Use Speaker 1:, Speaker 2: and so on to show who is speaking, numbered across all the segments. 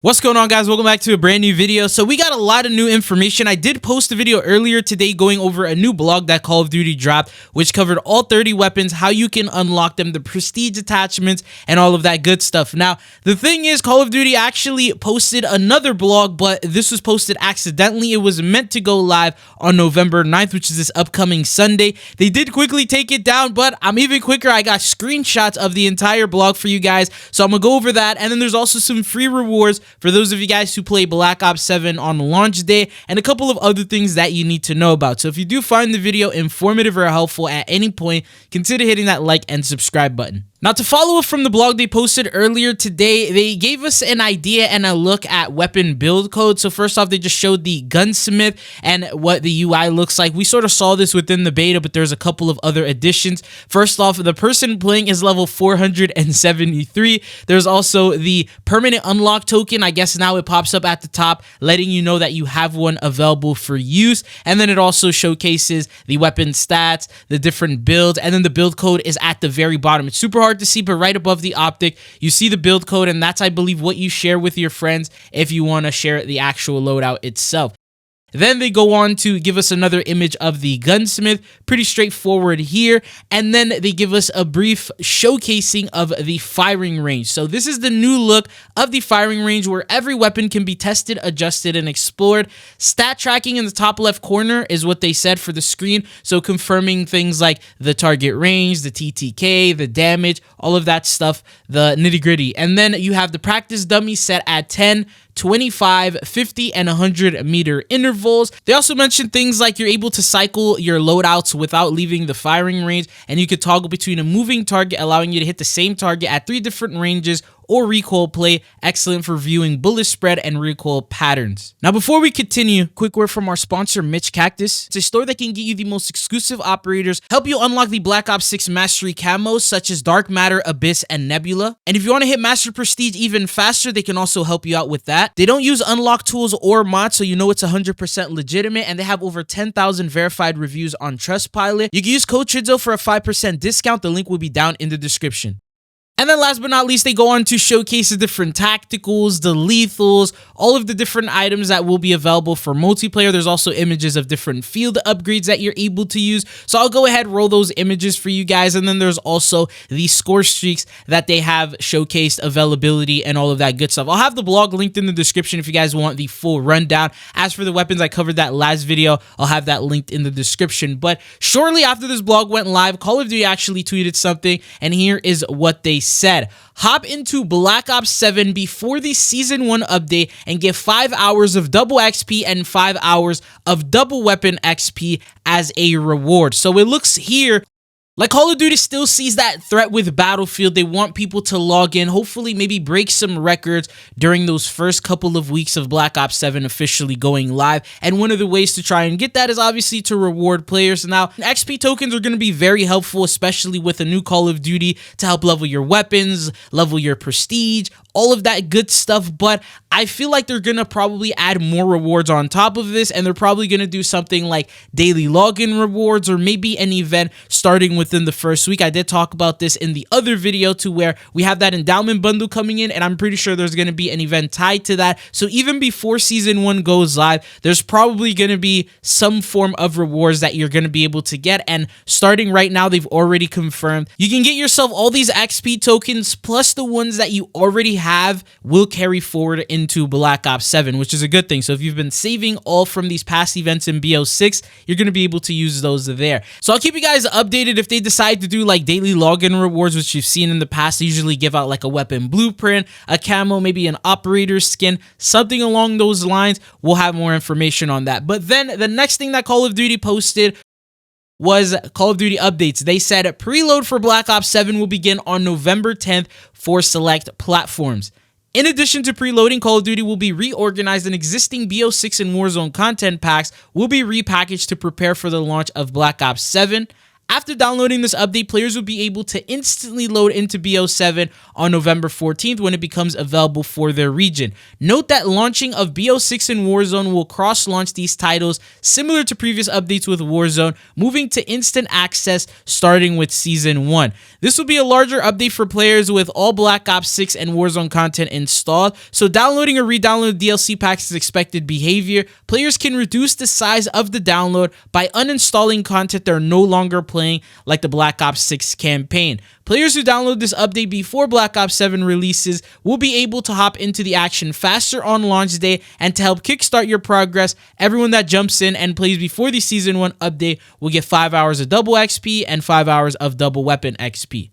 Speaker 1: What's going on, guys? Welcome back to a brand new video. So we got a lot of new information. I did post a video earlier today going over a new blog that Call of Duty dropped, which covered all 30 weapons, how you can unlock them, the prestige attachments, and all of that good stuff. Now, the thing is, Call of Duty actually posted another blog, but this was posted accidentally. It was meant to go live on November 9th, which is this upcoming Sunday. They did quickly take it down, but I'm even quicker. I got screenshots of the entire blog for you guys, so I'm gonna go over that. And then there's also some free rewards for those of you guys who play Black Ops 7 on launch day, and a couple of other things that you need to know about. So if you do find the video informative or helpful at any point, consider hitting that like and subscribe button. Now, to follow up from the blog they posted earlier today, they gave us an idea and a look at weapon build code. So first off, they just showed the gunsmith and what the UI looks like. We sort of saw this within the beta, but there's a couple of other additions. First off, the person playing is level 473. There's also the permanent unlock token. I guess now it pops up at the top, letting you know that you have one available for use. And then it also showcases the weapon stats, the different builds, and then the build code is at the very bottom. It's super hard to see, but right above the optic you see the build code, and that's, I believe, what you share with your friends if you want to share the actual loadout itself. Then they go on to give us another image of the gunsmith, pretty straightforward here, and then they give us a brief showcasing of the firing range. So this is the new look of the firing range, where every weapon can be tested, adjusted, and explored. Stat tracking in the top left corner is what they said for the screen, so confirming things like the target range, the TTK, the damage, all of that stuff, the nitty-gritty. And then you have the practice dummy set at 10, 25, 50, and 100 meter intervals. They also mentioned things like you're able to cycle your loadouts without leaving the firing range, and you could toggle between a moving target, allowing you to hit the same target at 3 different ranges, or recoil play, excellent for viewing bullet spread and recoil patterns. Now, before we continue, quick word from our sponsor, Mitch Cactus. It's a store that can get you the most exclusive operators, help you unlock the Black Ops 6 Mastery camos such as Dark Matter, Abyss, and Nebula. And if you want to hit Master Prestige even faster, they can also help you out with that. They don't use unlock tools or mods, so you know it's 100% legitimate, and they have over 10,000 verified reviews on Trustpilot. You can use code TRIDZO for a 5% discount. The link will be down in the description. And then last but not least, they go on to showcase the different tacticals, the lethals, all of the different items that will be available for multiplayer. There's also images of different field upgrades that you're able to use. So I'll go ahead and roll those images for you guys. And then there's also the score streaks that they have showcased, availability, and all of that good stuff. I'll have the blog linked in the description if you guys want the full rundown. As for the weapons, I covered that last video. I'll have that linked in the description. But shortly after this blog went live, Call of Duty actually tweeted something, and here is what they said. Hop into Black Ops 7 before the Season 1 update and get 5 hours of double XP and 5 hours of double weapon XP as a reward. So it looks here like Call of Duty still sees that threat with Battlefield. They want people to log in, hopefully maybe break some records during those first couple of weeks of Black Ops 7 officially going live. And one of the ways to try and get that is obviously to reward players. Now, XP tokens are going to be very helpful, especially with a new Call of Duty, to help level your weapons, level your prestige, all of that good stuff. But I feel like they're going to probably add more rewards on top of this, and they're probably going to do something like daily login rewards, or maybe an event starting within the first week. I did talk about this in the other video, to where we have that endowment bundle coming in, and I'm pretty sure there's going to be an event tied to that. So even before Season 1 goes live, there's probably going to be some form of rewards that you're going to be able to get. And starting right now, they've already confirmed you can get yourself all these XP tokens, plus the ones that you already have will carry forward into Black Ops 7, which is a good thing. So if you've been saving all from these past events in BO6, you're going to be able to use those there. So I'll keep you guys updated if they decide to do like daily login rewards, which you've seen in the past. They usually give out like a weapon blueprint, a camo, maybe an operator skin, something along those lines. We'll have more information on that. But then the next thing that Call of Duty posted was Call of Duty updates. They said preload for Black Ops 7 will begin on November 10th for select platforms. In addition to preloading, Call of Duty will be reorganized, and existing BO6 and Warzone content packs will be repackaged to prepare for the launch of Black Ops 7. After downloading this update, players will be able to instantly load into BO7 on November 14th when it becomes available for their region. Note that launching of BO6 and Warzone will cross-launch these titles similar to previous updates with Warzone, moving to instant access starting with Season 1. This will be a larger update for players with all Black Ops 6 and Warzone content installed, so downloading or re-downloading DLC packs is expected behavior. Players can reduce the size of the download by uninstalling content they're no longer playing, like the Black Ops 6 campaign. Players who download this update before Black Ops 7 releases will be able to hop into the action faster on launch day, and to help kickstart your progress, everyone that jumps in and plays before the Season 1 update will get 5 hours of double XP and 5 hours of double weapon XP.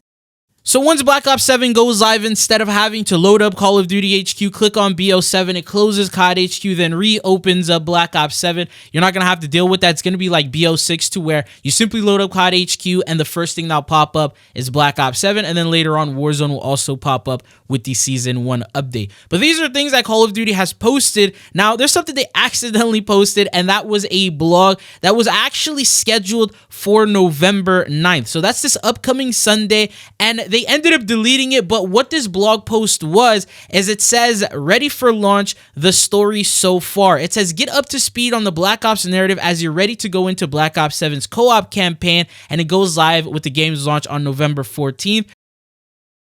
Speaker 1: So once Black Ops 7 goes live, instead of having to load up Call of Duty HQ, click on BO7, it closes COD HQ, then reopens up Black Ops 7. You're not going to have to deal with that. It's going to be like BO6 to where you simply load up COD HQ and the first thing that'll pop up is Black Ops 7, and then later on Warzone will also pop up with the Season 1 update. But these are things that Call of Duty has posted. Now, there's something they accidentally posted, and that was a blog that was actually scheduled for November 9th. So that's this upcoming Sunday, and they ended up deleting it. But what this blog post was is it says, ready for launch, the story so far. It says, get up to speed on the Black Ops narrative as you're ready to go into Black Ops 7's co-op campaign, and it goes live with the game's launch on November 14th.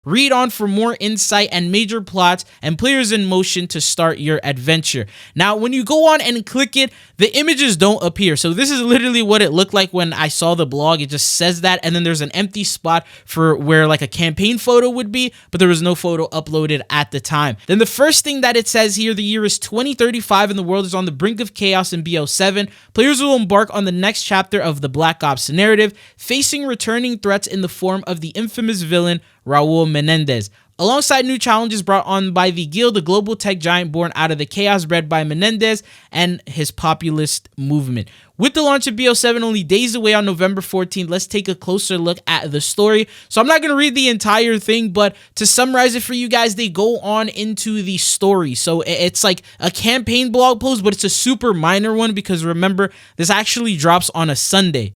Speaker 1: Read on for more insight and major plots and players in motion to start your adventure. Now, when you go on and click it, the images don't appear. So this is literally what it looked like when I saw the blog. It just says that, and then there's an empty spot for where like a campaign photo would be, but there was no photo uploaded at the time. Then the first thing that it says here, the year is 2035 and the world is on the brink of chaos in BO7. Players will embark on the next chapter of the Black Ops narrative, facing returning threats in the form of the infamous villain Raul Menendez, alongside new challenges brought on by the Guild, the global tech giant born out of the chaos bred by Menendez and his populist movement. With the launch of BO7 only days away on November 14th, let's take a closer look at the story. So I'm not going to read the entire thing, but to summarize it for you guys, they go on into the story. So it's like a campaign blog post, but it's a super minor one because remember, this actually drops on a Sunday.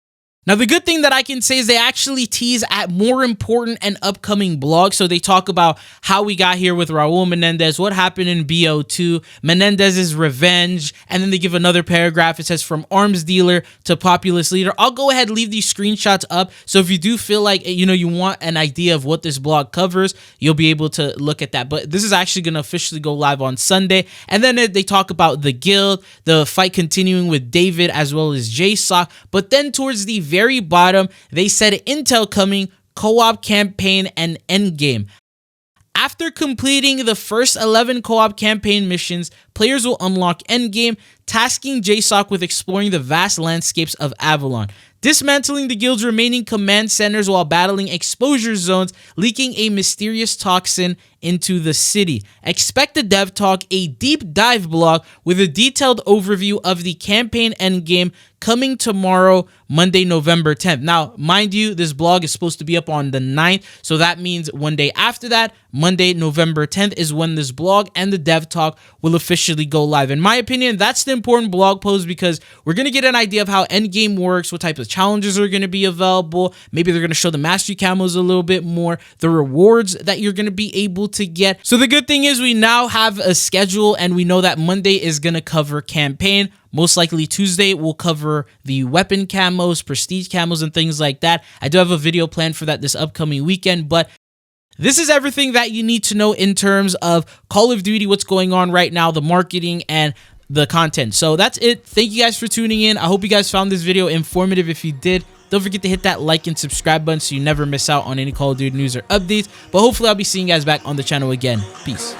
Speaker 1: Now, the good thing that I can say is they actually tease at more important and upcoming blogs. So they talk about how we got here with Raul Menendez, what happened in BO2, Menendez's revenge, and then they give another paragraph. It says, from arms dealer to populist leader. I'll go ahead and leave these screenshots up. So if you do feel like, you want an idea of what this blog covers, you'll be able to look at that. But this is actually going to officially go live on Sunday. And then they talk about the Guild, the fight continuing with David as well as JSOC. But then towards the very bottom, they said intel coming, co-op campaign, and endgame. After completing the first 11 co-op campaign missions, players will unlock endgame, tasking JSOC with exploring the vast landscapes of Avalon, dismantling the Guild's remaining command centers while battling exposure zones, leaking a mysterious toxin into the city. Expect the Dev Talk, a deep dive blog with a detailed overview of the campaign endgame, coming tomorrow, Monday, November 10th. Now, mind you, this blog is supposed to be up on the 9th, so that means one day after that, Monday, November 10th, is when this blog and the Dev Talk will officially go live. In my opinion, that's the important blog post because we're going to get an idea of how endgame works, what type of challenges are going to be available. Maybe they're going to show the mastery camos a little bit more, the rewards that you're going to be able to get. So the good thing is we now have a schedule and we know that Monday is going to cover campaign. Most likely Tuesday will cover the weapon camos, prestige camos, and things like that. I do have a video planned for that this upcoming weekend, but this is everything that you need to know in terms of Call of Duty, what's going on right now, the marketing, and the content. So that's it. Thank you guys for tuning in. I hope you guys found this video informative. If you did, don't forget to hit that like and subscribe button so you never miss out on any Call of Duty news or updates. But hopefully I'll be seeing you guys back on the channel again. Peace.